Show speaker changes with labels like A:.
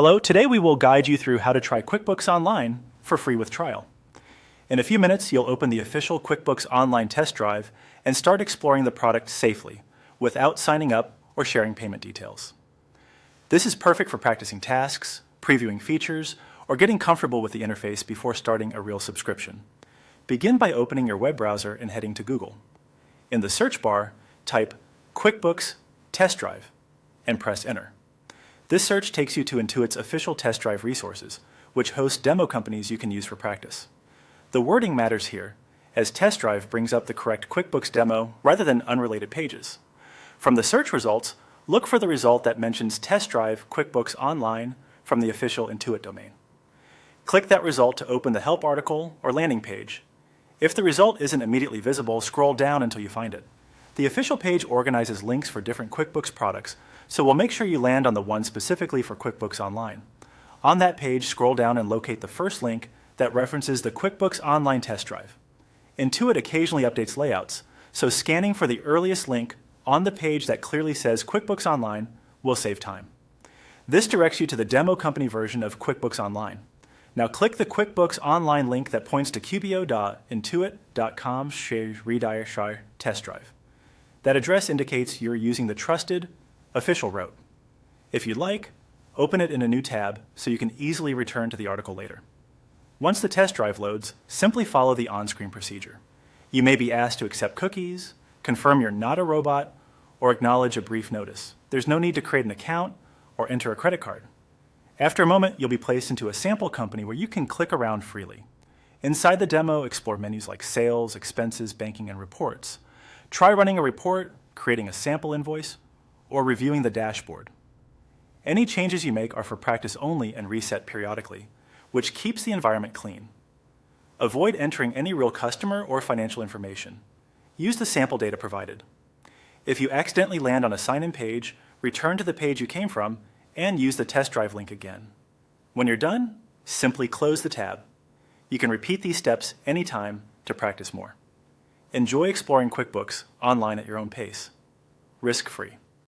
A: Hello, today we will guide you through how to try QuickBooks Online for free with trial. In a few minutes, you'll open the official QuickBooks Online test drive and start exploring the product safely without signing up or sharing payment details. This is perfect for practicing tasks, previewing features, or getting comfortable with the interface before starting a real subscription. Begin by opening your web browser and heading to Google. In the search bar, type QuickBooks Test Drive and press Enter. This search takes you to Intuit's official test drive resources, which hosts demo companies you can use for practice. The wording matters here, as test drive brings up the correct QuickBooks demo rather than unrelated pages. From the search results, look for the result that mentions test drive QuickBooks Online from the official Intuit domain. Click that result to open the help article or landing page. If the result isn't immediately visible, scroll down until you find it. The official page organizes links for different QuickBooks products, so we'll make sure you land on the one specifically for QuickBooks Online. On that page, scroll down and locate the first link that references the QuickBooks Online test drive. Intuit occasionally updates layouts, so scanning for the earliest link on the page that clearly says QuickBooks Online will save time. This directs you to the demo company version of QuickBooks Online. Now click the QuickBooks Online link that points to qbo.intuit.com/test drive. That address indicates you're using the trusted, official route. If you'd like, open it in a new tab so you can easily return to the article later. Once the test drive loads, simply follow the on-screen procedure. You may be asked to accept cookies, confirm you're not a robot, or acknowledge a brief notice. There's no need to create an account or enter a credit card. After a moment, you'll be placed into a sample company where you can click around freely. Inside the demo, explore menus like Sales, Expenses, Banking, and Reports. Try running a report, creating a sample invoice, or reviewing the dashboard. Any changes you make are for practice only and reset periodically, which keeps the environment clean. Avoid entering any real customer or financial information. Use the sample data provided. If you accidentally land on a sign-in page, return to the page you came from and use the test drive link again. When you're done, simply close the tab. You can repeat these steps anytime to practice more. Enjoy exploring QuickBooks online at your own pace, risk-free.